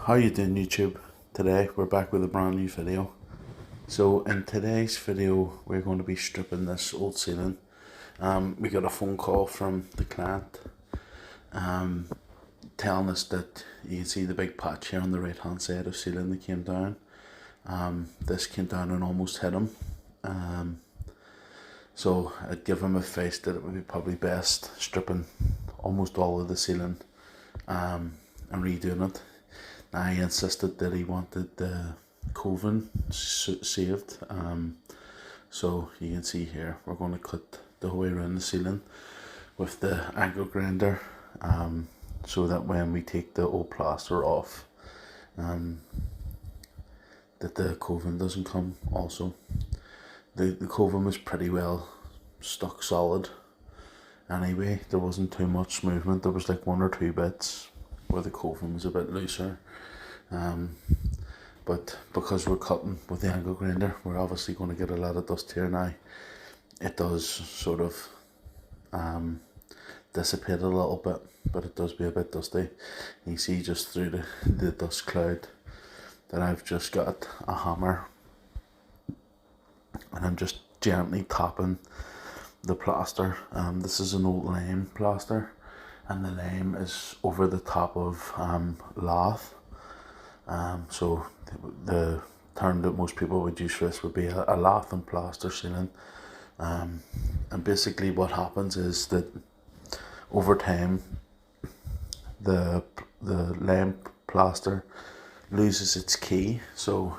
How you doing, YouTube? Today we're back with a brand new video. So in today's video we're going to be stripping this old ceiling. We got a phone call from the client telling us that you can see the big patch here on the right hand side of ceiling that came down. This came down and almost hit him. So I'd give him advice that it would be probably best stripping almost all of the ceiling and redoing it. Now he insisted that he wanted the coving saved, so you can see here we're going to cut the whole way around the ceiling with the angle grinder, so that when we take the old plaster off, that the coving doesn't come. Also, the coving was pretty well stuck solid anyway. There wasn't too much movement. There was like one or two bits where the coving was a bit looser, but because we're cutting with the angle grinder, we're obviously going to get a lot of dust here now. It does sort of dissipate a little bit, but it does be a bit dusty. You see just through the dust cloud that I've just got a hammer and I'm just gently tapping the plaster. This is an old lime plaster, and the lime is over the top of lath. So the term that most people would use for this would be a lath and plaster ceiling. And basically what happens is that over time the lime plaster loses its key. So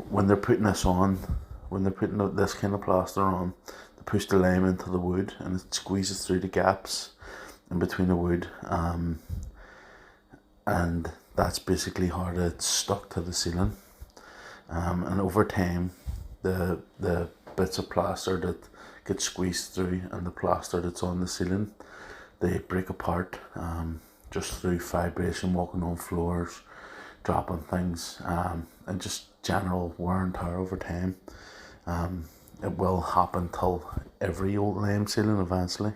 when they're putting this on, when they're putting this kind of plaster on, they push the lime into the wood and it squeezes through the gaps in between the wood, and that's basically how it's stuck to the ceiling. And over time the bits of plaster that get squeezed through and the plaster that's on the ceiling, they break apart just through vibration, walking on floors, dropping things, and just general wear and tear over time. It will happen till every old lime ceiling eventually,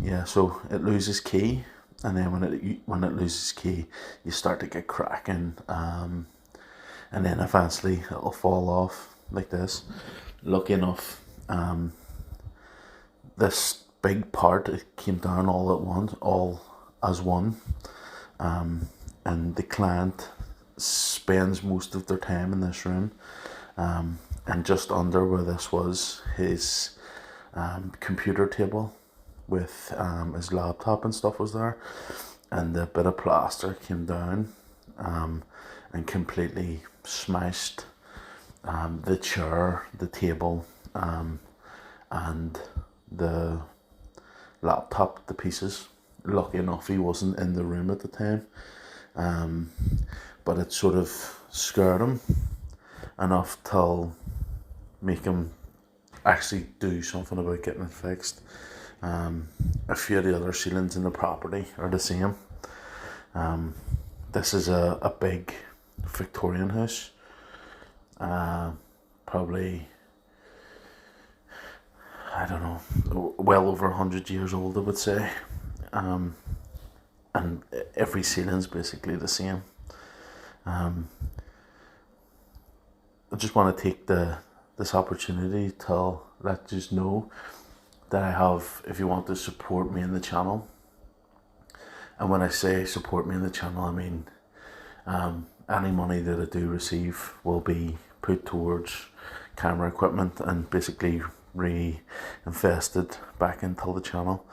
yeah, so it loses key, and then when it loses key, you start to get cracking, and then eventually it'll fall off like this. Lucky enough, this big part, it came down all at once, all as one, and the client spends most of their time in this room, and just under where this was his computer table with his laptop and stuff was there, and the bit of plaster came down and completely smashed the chair, the table, and the laptop to pieces. Lucky enough he wasn't in the room at the time, but it sort of scared him enough to make him actually do something about getting it fixed. A few of the other ceilings in the property are the same. This is a big Victorian house, probably, I don't know, well over 100 years old, I would say, and every ceiling's basically the same. I just want to take this opportunity to let you know that I have, if you want to support me in the channel, and when I say support me in the channel, I mean any money that I do receive will be put towards camera equipment and basically reinvested back into the channel.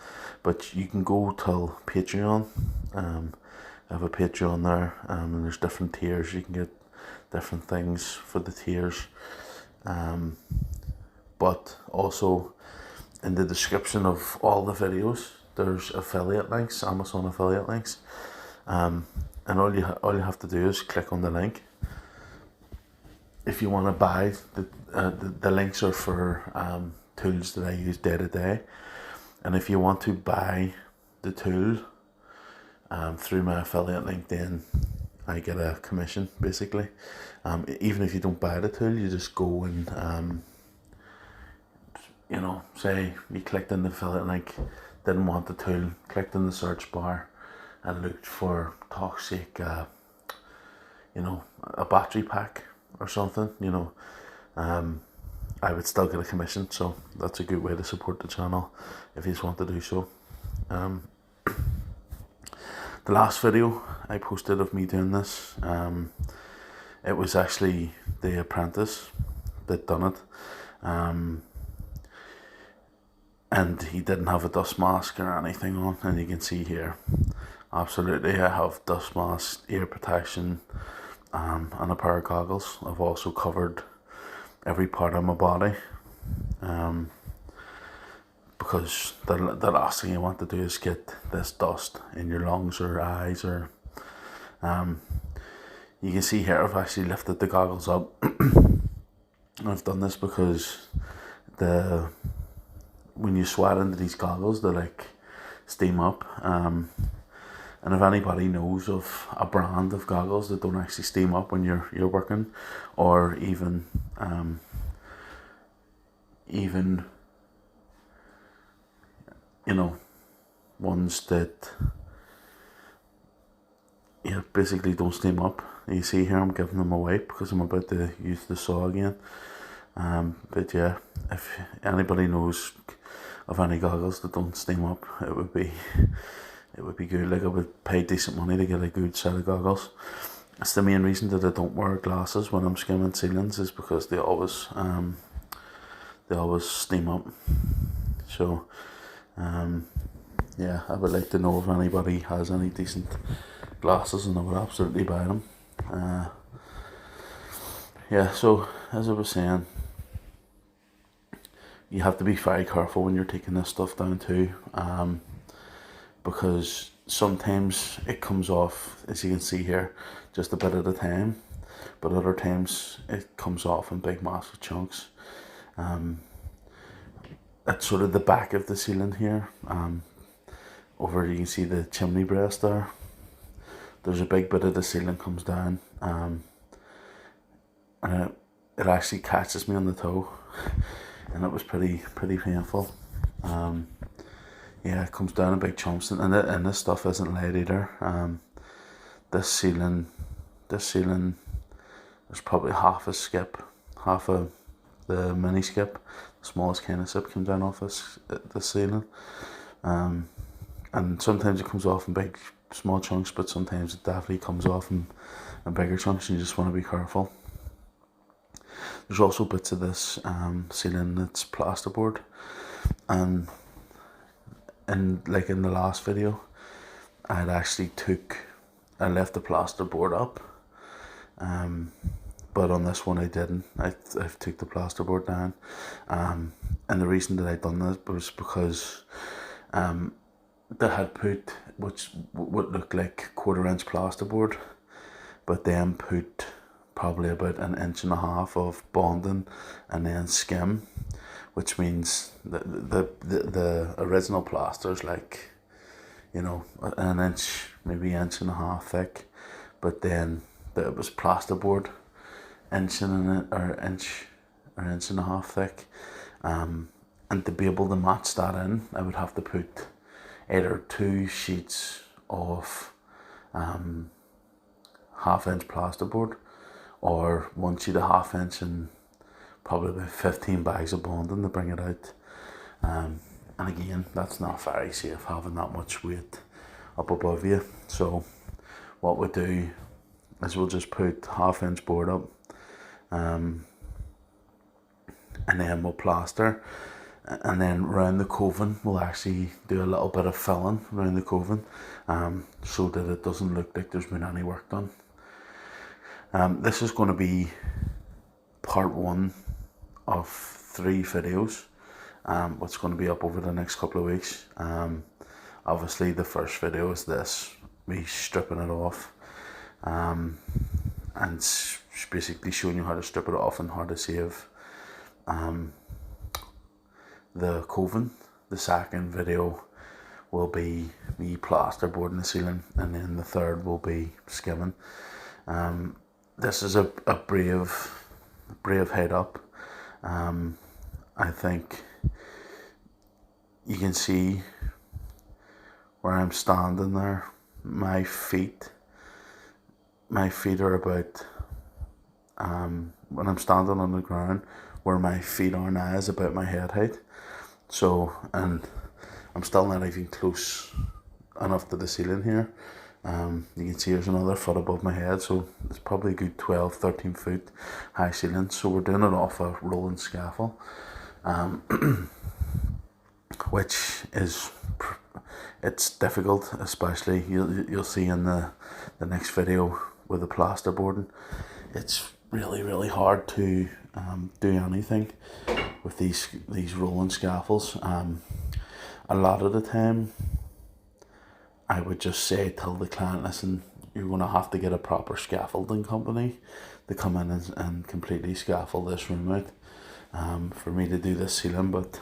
But you can go to Patreon. I have a Patreon there, and there's different tiers. You can get different things for the tiers, but also in the description of all the videos there's affiliate links, Amazon affiliate links, and all you have to do is click on the link. If you want to buy, the links are for tools that I use day to day, and if you want to buy the tool through my affiliate link, then I get a commission basically. Even if you don't buy the tool, you just go and you know, say you clicked in the fillet link, didn't want the tool, clicked in the search bar and looked for toxic, you know, a battery pack or something, you know, I would still get a commission. So that's a good way to support the channel if you just want to do so. The last video I posted of me doing this, it was actually the apprentice that done it, and he didn't have a dust mask or anything on, and you can see here, absolutely I have dust mask, ear protection, and a pair of goggles. I've also covered every part of my body, because the last thing you want to do is get this dust in your lungs or eyes, or you can see here I've actually lifted the goggles up. I've done this because when you sweat into these goggles, they like steam up, and if anybody knows of a brand of goggles that don't actually steam up when you're working, or even you know, ones that basically don't steam up. You see here I'm giving them away because I'm about to use the saw again. But yeah, if anybody knows of any goggles that don't steam up, it would be good. Like, I would pay decent money to get a good set of goggles. It's the main reason that I don't wear glasses when I'm skimming ceilings, is because they always steam up. So yeah, I would like to know if anybody has any decent glasses, and I would absolutely buy them. Yeah, so as I was saying, you have to be very careful when you're taking this stuff down too, because sometimes it comes off, as you can see here, just a bit at a time, but other times it comes off in big massive chunks. At sort of the back of the ceiling here, over you can see the chimney breast there, there's a big bit of the ceiling comes down, and it actually catches me on the toe, and it was pretty painful. Yeah, it comes down in big chunks, and this stuff isn't light either. This ceiling, there's probably half of the mini skip, the smallest kind of skip, came down off the ceiling. And sometimes it comes off in big, small chunks, but sometimes it definitely comes off in bigger chunks, and you just want to be careful. There's also bits of this ceiling that's plasterboard, and like in the last video, I left the plasterboard up, but on this one I didn't. I've took the plasterboard down, and the reason that I done that was because they had put what looked like 1/4 inch plasterboard, but then put probably about 1.5 inches of bonding and then skim, which means the original plaster is like, you know, 1 inch, maybe 1.5 inches thick, but then it was plasterboard inch or 1.5 inches thick, and to be able to match that in, I would have to put either 2 sheets of 1/2 inch plasterboard, or 1 sheet of 1/2 inch, and probably about 15 bags of bonding to bring it out. And again, that's not very safe, having that much weight up above you. So what we do is we'll just put 1/2 inch board up, and then we'll plaster, and then round the coving we'll actually do a little bit of filling around the coving, so that it doesn't look like there's been any work done. This is going to be part 1 of 3 videos, what's going to be up over the next couple of weeks. Obviously the first video is this, me stripping it off, and basically showing you how to strip it off and how to save the coving. The second video will be me plasterboarding the ceiling, and then the third will be skimming. This is a brave head up. I think you can see where I'm standing there, my feet are about, when I'm standing on the ground, where my feet are now is about my head height. So, and I'm still not even close enough to the ceiling here. You can see there's another foot above my head, so it's probably a good 12-13 foot high ceiling. So we're doing it off a rolling scaffold, which is, it's difficult, especially you'll see in the next video with the plasterboarding. It's really hard to do anything with these rolling scaffolds. A lot of the time I would just say, tell the client, listen, you're going to have to get a proper scaffolding company to come in and completely scaffold this room out, for me to do this ceiling. But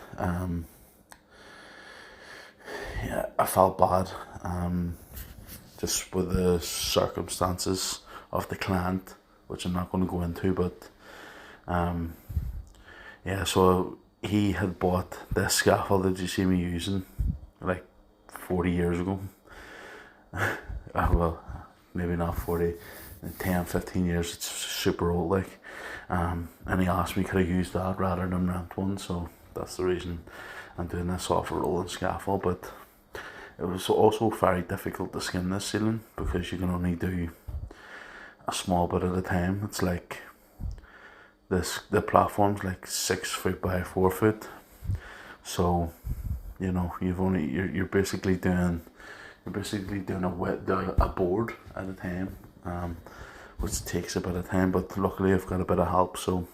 yeah, I felt bad, just with the circumstances of the client, which I'm not going to go into. But yeah, so he had bought this scaffold that you see me using like 40 years ago. Well, maybe not 40, 10-15 years, it's super old, like, and he asked me could I use that rather than rent one. So that's the reason I'm doing this off a rolling scaffold. But it was also very difficult to skin this ceiling because you can only do a small bit at a time. It's like the platform's like 6 foot by 4 foot, so you know you're basically doing a board at a time, which takes a bit of time. But luckily I've got a bit of help, so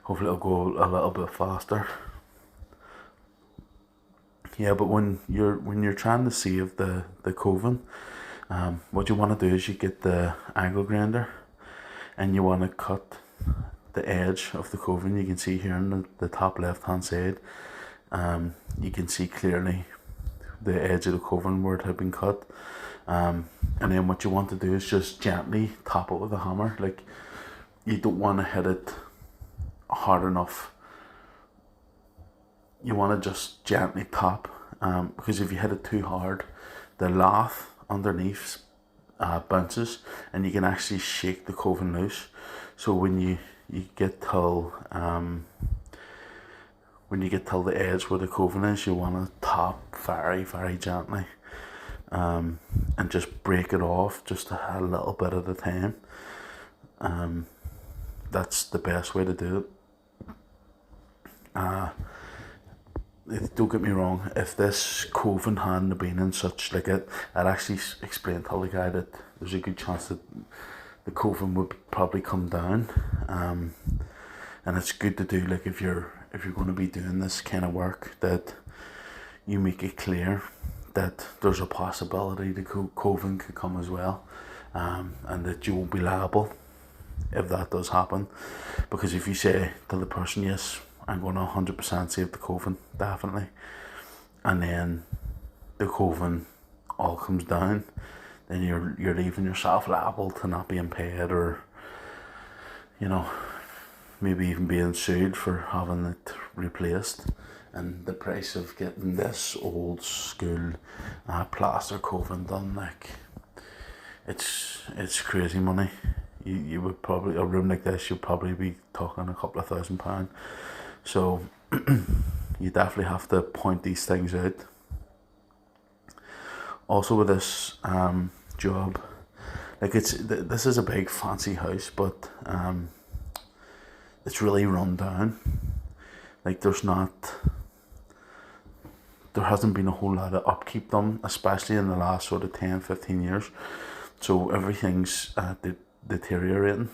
hopefully it'll go a little bit faster. Yeah, but when you're trying to save the coving, what you want to do is you get the angle grinder and you want to cut the edge of the coving. You can see here on the top left hand side, you can see clearly the edge of the coving where it had been cut, and then what you want to do is just gently tap it with a hammer. Like, you don't want to hit it hard enough, you want to just gently tap, because if you hit it too hard, the lath underneath bounces and you can actually shake the coving loose. So when you get till the edge where the coving is, you want to tap very gently, and just break it off just a little bit at a time. That's the best way to do it. Don't get me wrong, if this coving hadn't been in such, like, I'd actually explained to the guy that there's a good chance that the coving would probably come down, and it's good to do, like, if you're going to be doing this kind of work, that you make it clear that there's a possibility the coving could come as well, and that you won't be liable if that does happen. Because if you say to the person, yes, I'm going to 100% save the coving, definitely, and then the coving all comes down, then you're leaving yourself liable to not being paid, or, you know, maybe even being sued for having it replaced. And the price of getting this old school plaster coving done, like, it's crazy money. You would probably, a room like this, you'd probably be talking a couple of £1,000. So you definitely have to point these things out. Also with this job, like, this is a big fancy house, but it's really run down. Like, there hasn't been a whole lot of upkeep done, especially in the last sort of 10-15 years. So everything's deteriorating,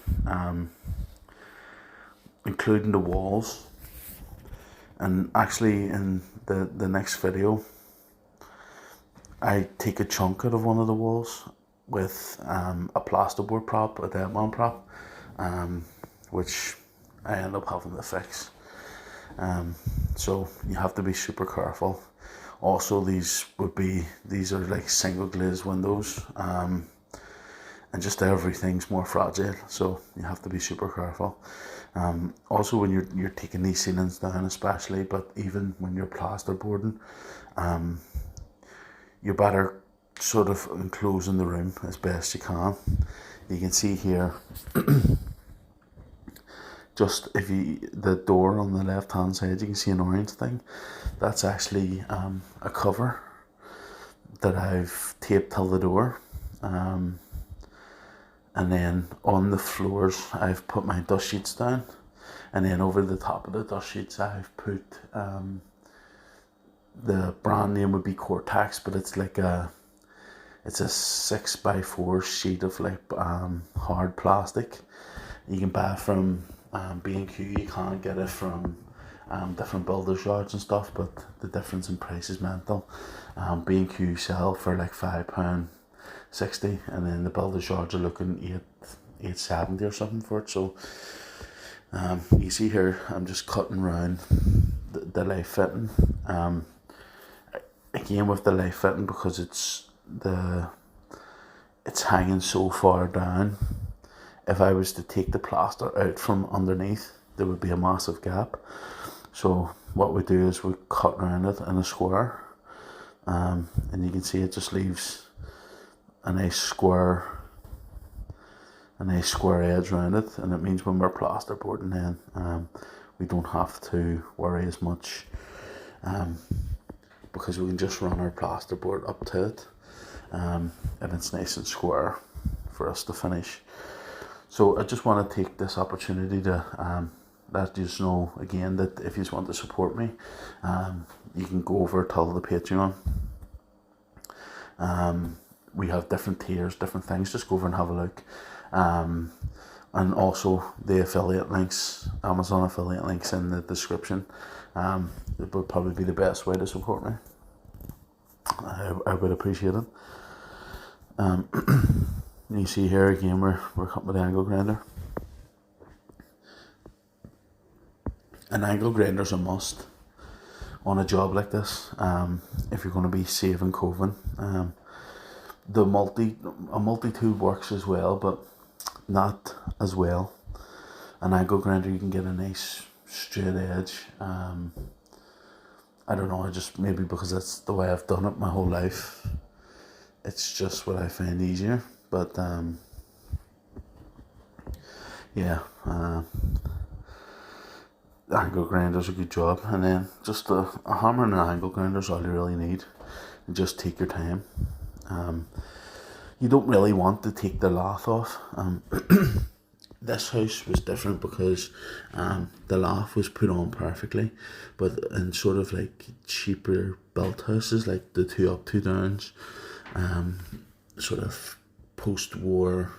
including the walls. And actually in the next video, I take a chunk out of one of the walls with a plasterboard prop, a dead man prop, which I end up having to fix. So you have to be super careful. Also, these are like single glazed windows, and just everything's more fragile, so you have to be super careful. Also, when you're taking these ceilings down, especially, but even when you're plasterboarding, you better sort of enclosing the room as best you can. You can see here, just if you, the door on the left hand side, you can see an orange thing. That's actually a cover that I've taped till the door. And then on the floors I've put my dust sheets down, and then over the top of the dust sheets I've put the brand name would be Cortex, but it's like it's a 6x4 sheet of like hard plastic. You can buy it from B&Q. You can't get it from different builders yards and stuff, but the difference in price is mental. B&Q sell for like £5.60, and then the builders yards are looking £8.70 or something for it. So you see here, I'm just cutting around the light fitting. Again, with the light fitting, because it's hanging so far down, if I was to take the plaster out from underneath, there would be a massive gap. So what we do is we cut around it in a square, and you can see it just leaves a nice square edge around it, and it means when we're plasterboarding then we don't have to worry as much, because we can just run our plasterboard up to it, and it's nice and square for us to finish. So I just want to take this opportunity to let you know again that if you want to support me, you can go over to the Patreon. We have different tiers, different things. Just go over and have a look. And also the affiliate links, Amazon affiliate links in the description. It would probably be the best way to support me. I would appreciate it. You see here again, we're cutting with the angle grinder. An angle grinder is a must on a job like this, if you're going to be saving coving. A multi-tool works as well, but not as well. An angle grinder, you can get a nice straight edge. I don't know, maybe because that's the way I've done it my whole life. It's just what I find easier. But yeah, angle grinder's a good job, and then just a hammer and an angle grinder is all you really need. And just take your time. You don't really want to take the lath off. This house was different because the lath was put on perfectly, but in sort of like cheaper built houses, like the 2 up 2 downs, sort of post-war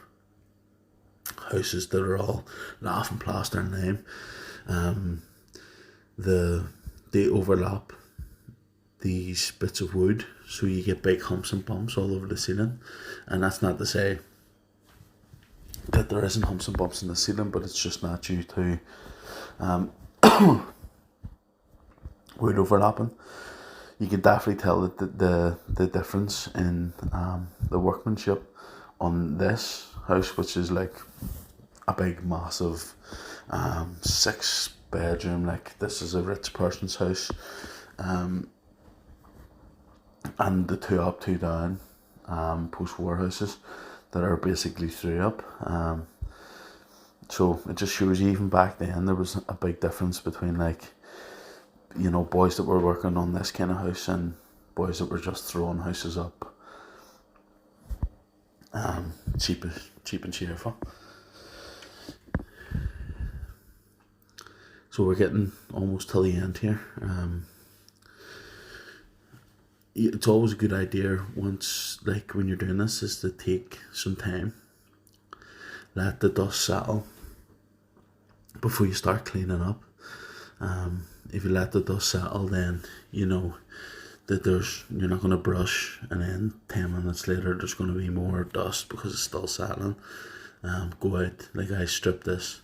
houses that are all Lath and Plaster name, they overlap these bits of wood, so you get big humps and bumps all over the ceiling. And that's not to say that there isn't humps and bumps in the ceiling, but it's just not due to wood overlapping. You can definitely tell that the difference in the workmanship on this house, which is like a big massive 6 bedroom, like this is a rich person's house, and the 2 up 2 down post-war houses that are basically 3 up. So it just shows you, even back then there was a big difference between, like, you know, boys that were working on this kind of house and boys that were just throwing houses up, cheap and cheerful. So we're getting almost till the end here. It's always a good idea, once, like when you're doing this, is to take some time, let the dust settle before you start cleaning up. If you let the dust settle, then you know that you're not going to brush, and then 10 minutes later there's going to be more dust because it's still settling. Go out, like I stripped this.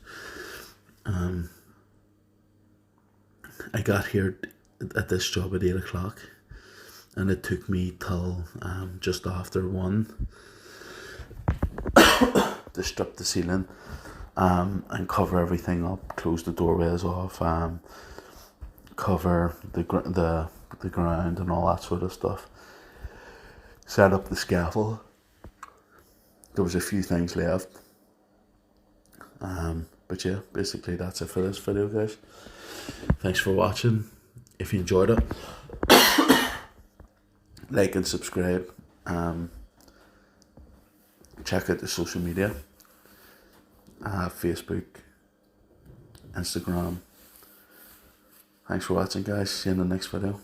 I got here at this job at 8 o'clock, and it took me till just after 1 to strip the ceiling and cover everything up, close the doorways off, cover the ground and all that sort of stuff. Set up the scaffold. There was a few things left. But yeah, basically that's it for this video, guys. Thanks for watching. If you enjoyed it, like and subscribe. Check out the social media. Facebook, Instagram. Thanks for watching, guys. See you in the next video.